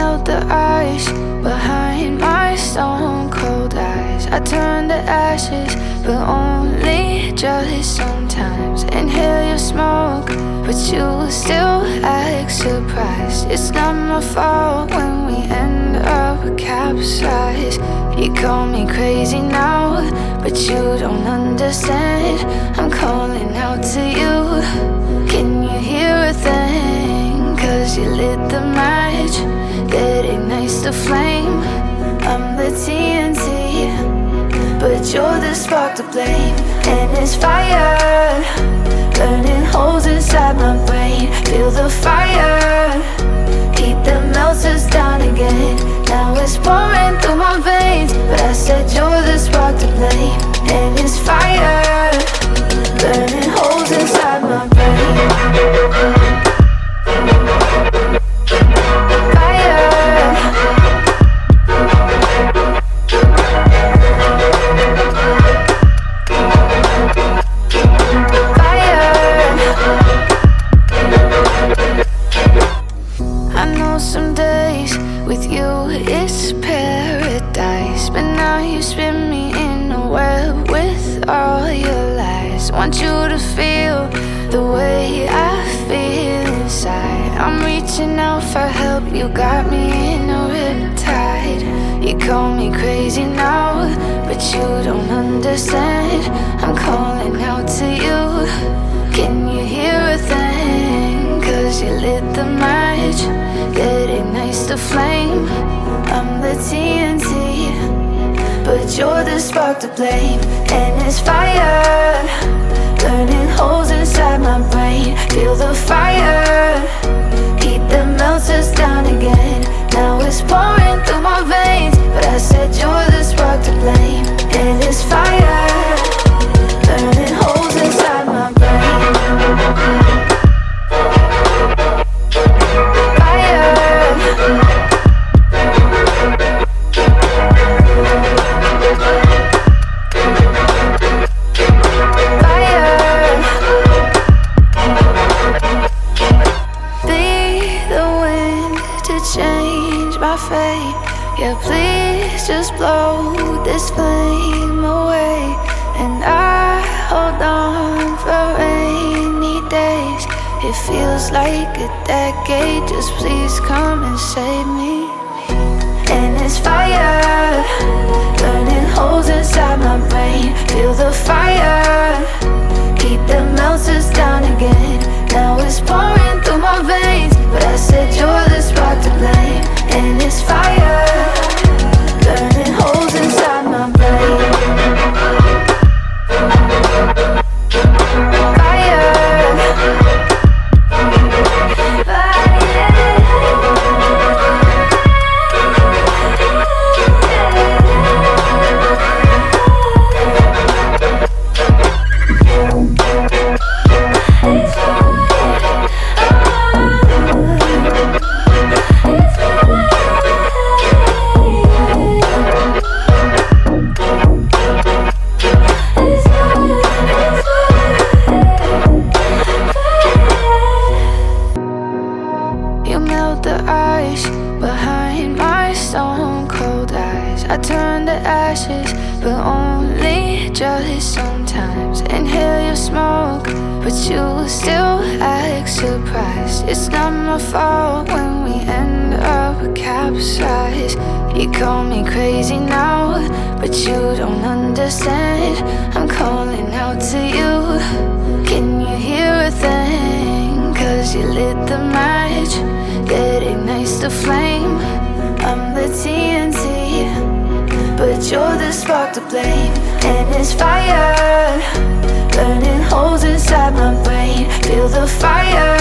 melt the ice behind my stone cold eyes. I turn to ashes, but only just sometimes. Inhale your smoke, but you still act surprised. It's not my fault when we end up capsized. You call me crazy now, but you don't understand. I'm calling out to you. Can you hear a thing? 'Cause you lit the match that ignites the flame. I'm the TNT, but you're the spark to blame. And it's fire, burning holes inside my brain. Feel the fire, heat that melts us down again. Now it's pouring through my veins, but I said you're the spark to blame. And it's fire, burning holes inside my brain. Some days with you it's paradise, but now you spin me in a web with all your lies. Want you to feel the way I feel inside. I'm reaching out for help, you got me in a riptide. You call me crazy now, but you don't understand. I'm calling out to you. Can you hear a thing? 'Cause you lit the match that ignites the flame. I'm the TNT, but you're the spark to blame. And it's fire, burning holes inside my brain. Feel the fire, heat that melts us down again. Now it's pouring through my veins, but I said you're the spark to blame. And it's fire, burning holes inside my brain. Yeah, please just blow this flame away. And I hold on for rainy days. It feels like a decade, just please come and save me. And it's fire, burning holes inside my brain. Feel the fire, heat that melts us down again. Now it's pouring through my veins, but I said you're the spark to blame. And it's fire, burning holes inside my brain. Behind my stone cold eyes, I turn to ashes, but only just sometimes. Inhale your smoke, but you still act surprised. It's not my fault when we end up capsized. You call me crazy now, but you don't understand. I'm calling out to you. Can you hear a thing? 'Cause you lit the match that ignites the flame. I'm the TNT, but you're the spark to blame. And it's fire, burning holes inside my brain. Feel the fire,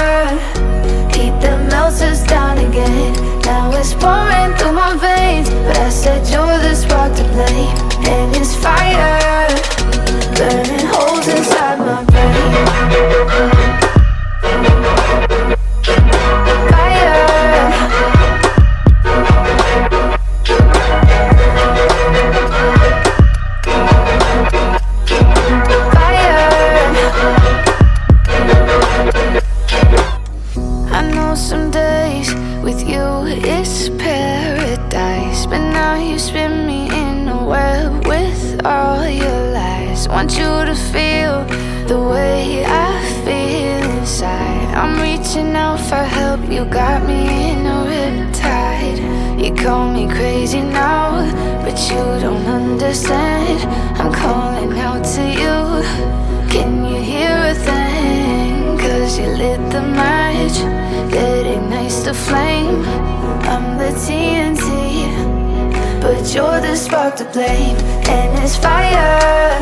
heat that melts us down again. Now it's pouring through my veins, but I said you're the spark to blame. And it's fire, burning holes inside my brain. Some days with you it's paradise. lies. Want you to feel the way I feel inside. I'm reaching out for help, you got me in a riptide. You call me crazy now, but you don't understand. I'm calling out to you, can you hear a thing? Cause you lit the match that ignites the flame. I'm the TNT, but you're the spark to blame. And it's fire,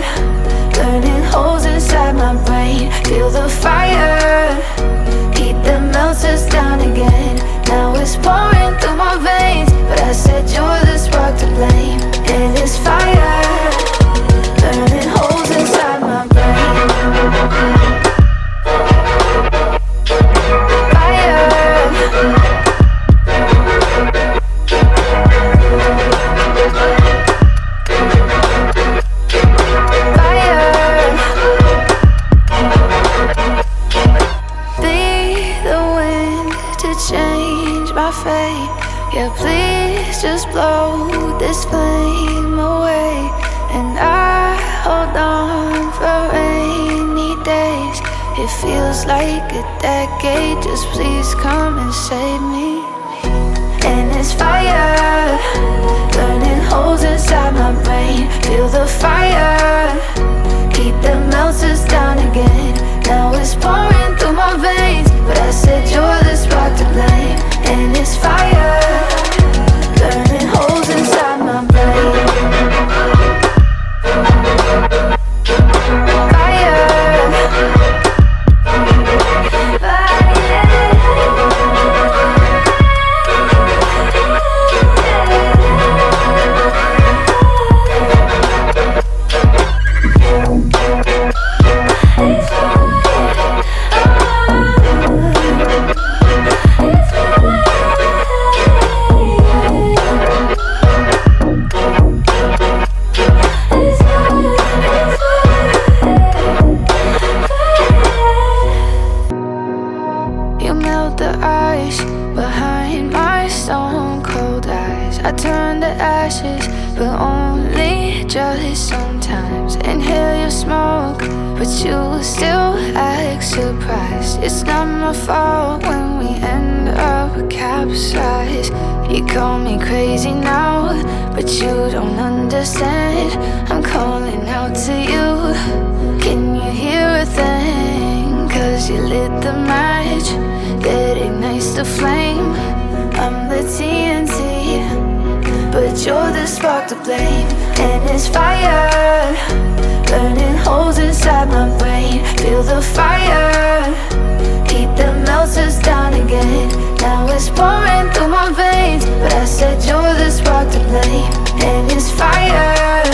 burning holes inside my brain. Feel the fire, heat that melts us down again. Now it's pouring through my veins, but I said you're the spark to blame. And it's fire, burning holes inside my brain. Yeah, please just blow this flame away. And I hold on for rainy days. It feels like a decade, just please come and save me. And it's fire, burning holes inside my brain. Feel the fire, heat that melts us down again. Now it's pouring through my veins, but I said you're the spark to blame. And it's fire, burning holes inside my brain. But only just sometimes. Inhale your smoke, but you still act surprised. It's not my fault when we end up capsized. You call me crazy now, but you don't understand. I'm calling out to you, can you hear a thing? Cause you lit the match that ignites the flame. I'm the TNT, but you're the spark to blame. And it's fire, burning holes inside my brain. Feel the fire, heat that melts us down again. Now it's pouring through my veins, but I said you're the spark to blame. And it's fire,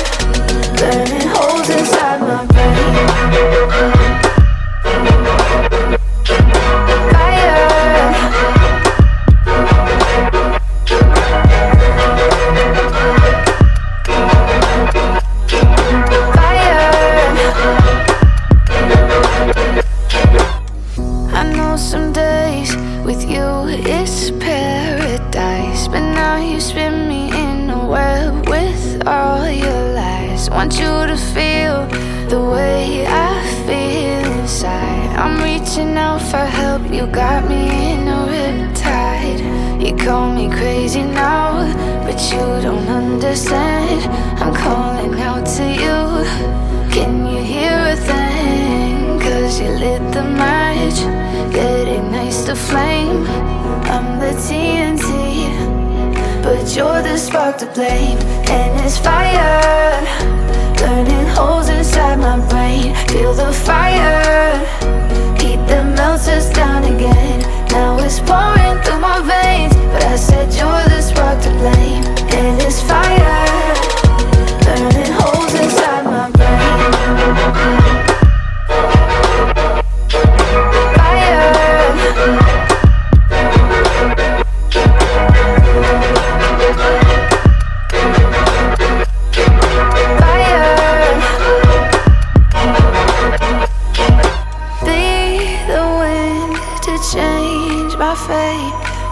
burning holes inside my brain. Want you to feel the way I feel inside. I'm reaching out for help, you got me in a riptide. You call me crazy now, but you don't understand. I'm calling out to you, can you hear a thing? Cause you lit the match that ignites the flame. I'm the TNT, but you're the spark to blame. And it's fire, burning holes inside my brain. Feel the fire, heat that melts us down again. Now it's pouring through my veins, but I said you're the spark to blame. And it's fire, burning holes inside my brain.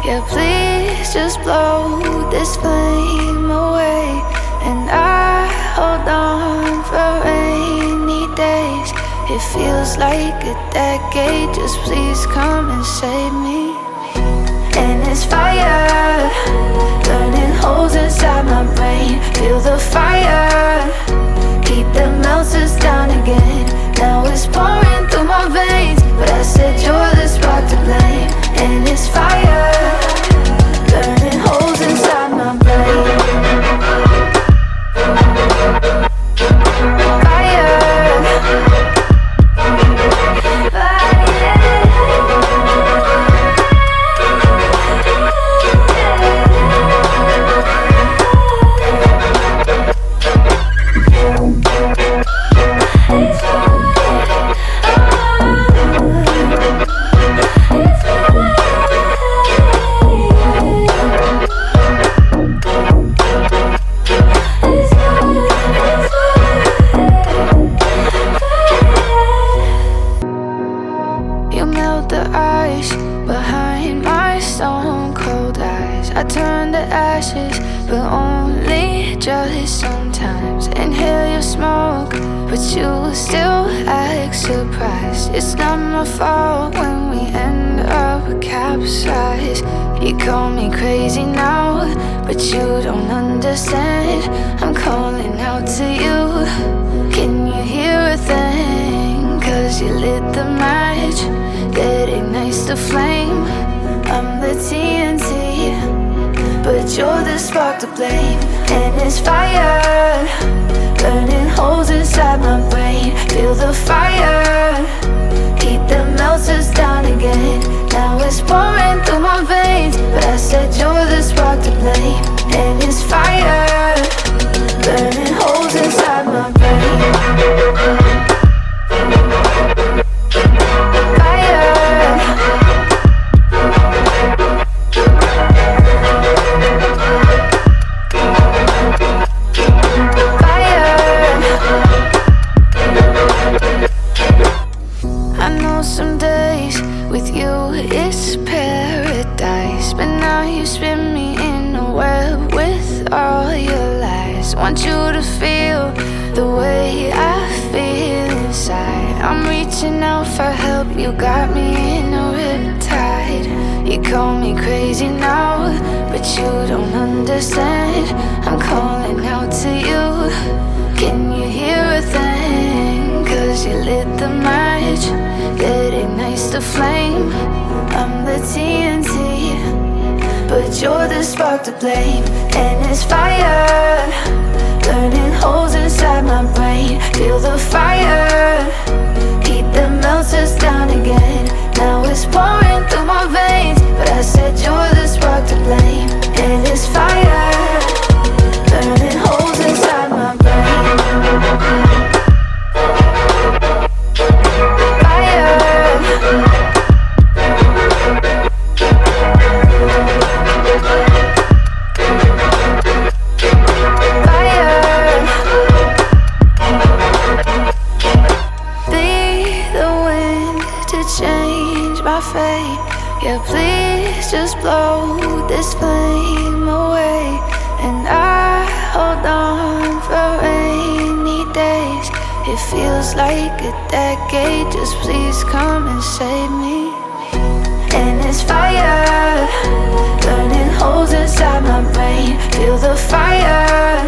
Yeah, please just blow this flame away. And I hold on for rainy It feels like a decade, just please come and save me. And it's fire, burning holes inside my brain. Feel the fire, heat that melts us down again. Now it's pouring through my veins, but I said you're the spark to blame. And it's fire, burning holes inside my brain. Behind my stone cold eyes, I turn to ashes, but only just sometimes. Inhale your smoke, but you still act surprised. It's not my fault when we end up capsized. You call me crazy now, but you don't understand. I'm calling out to you, can you hear a thing? 'Cause you lit the match that ignites the flame. I'm the TNT, but you're the spark to blame. And it's fire, burning holes inside my brain. Feel the fire, heat that melts us down again. Now it's pouring through my veins, but I said you're the spark to blame. And it's fire, burning holes inside my brain. Some days with you it's paradise, but now you spin me in a web with all your lies. Want you to feel the way I feel inside. I'm reaching out for help, you got me in a riptide. You call me crazy now, but you don't understand. I'm calling out to you, can you hear a thing? 'Cause you lit the match that ignites the flame. I'm the TNT, but you're the spark to blame. And it's fire, burning holes inside my brain. Feel the fire, heat that melts us down again. Now it's pouring through my veins, but I said you're the spark to blame. And it's fire, burning holes inside my brain. Yeah, please just blow this flame away. And I hold on for rainy days. It feels like a decade, just please come and save me. And it's fire, burning holes inside my brain. Feel the fire,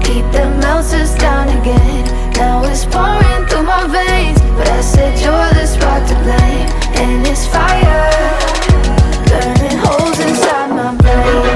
heat that melts us down again. Now it's pouring through my veins, but I said you're the spark to blame. And it's fire, burning holes inside my brain.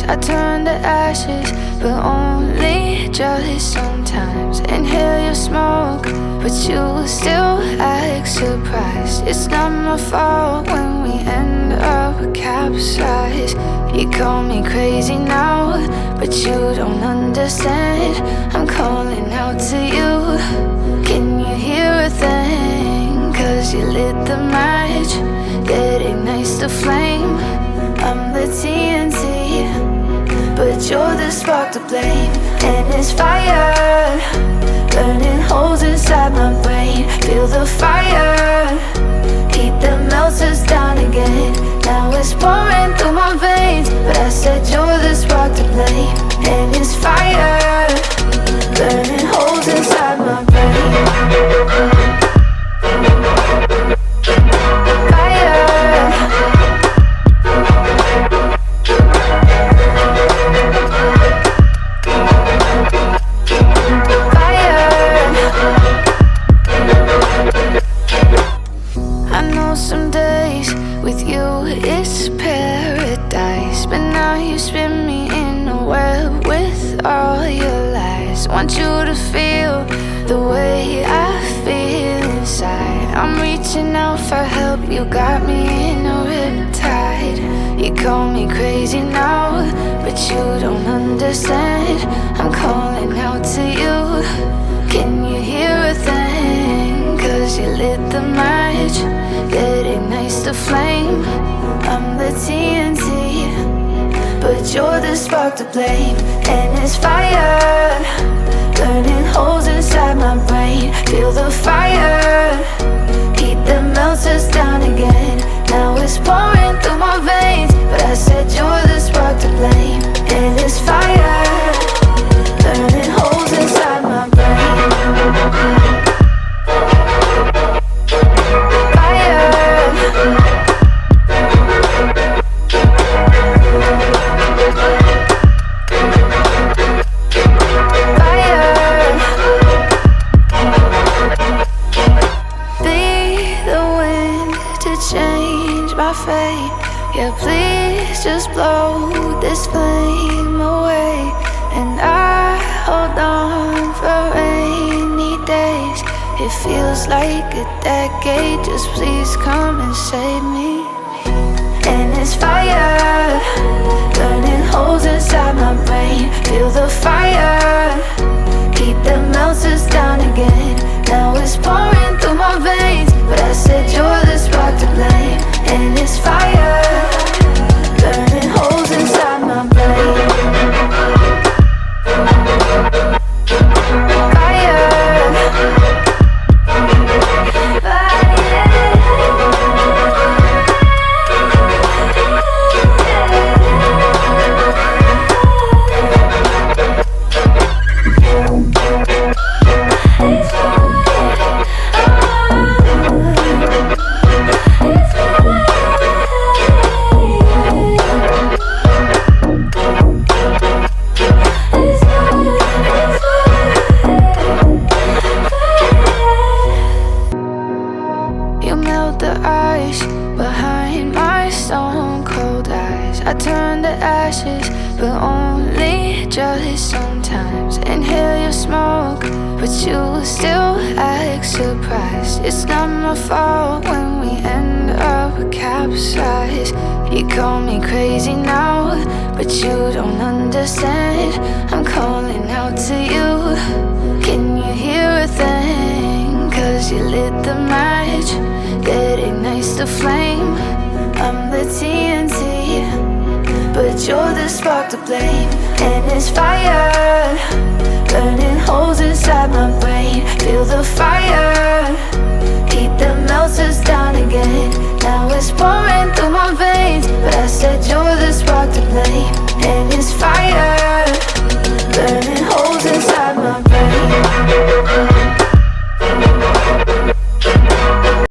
I turn to ashes, but only just sometimes. Inhale your smoke, but you still act act surprised. It's not my fault when we end up capsized. You call me crazy now, but you don't understand. I'm calling out to you. Can you hear a thing? 'Cause you lit the match that ignites the flame. I'm the TNT, but you're the spark to blame. And it's fire, burning holes inside my brain. Feel the fire, heat that melts us down again. Now it's pouring through my veins, but I said you're the spark to blame. And it's fire, burning holes inside my brain. Some days with you it's paradise, but now you spin me in a web with all your lies. Want you to feel the way I feel inside. I'm reaching out for help, you got me in a riptide. You call me crazy now, but you don't understand. I'm calling out to you. Can you hear a thing? 'Cause you lit the match that ignites the flame. I'm the TNT, but you're the spark to blame. And it's fire, burning holes inside my brain. Feel the fire, heat that melts us down again. Now it's pouring through my veins, but I said you're the spark to blame. And it's fire, burning holes inside my brain. Yeah, please just blow this flame away. And I hold on for rainy days. It feels like a decade, just please come and save me. And it's fire, burning holes inside my brain. Feel the fire, heat that melts us down again. Now it's pouring through my veins, but I said you're the spark to blame. And it's fire, burning holes inside my brain. I turn to ashes, but only just sometimes. Inhale your smoke, but you still act surprised. It's not my fault when we end up capsized. You call me crazy now, but you don't understand. I'm calling out to you. Can you hear a thing? 'Cause you lit the match that ignites the flame. I'm the TNT, but you're the spark to blame. And it's fire, burning holes inside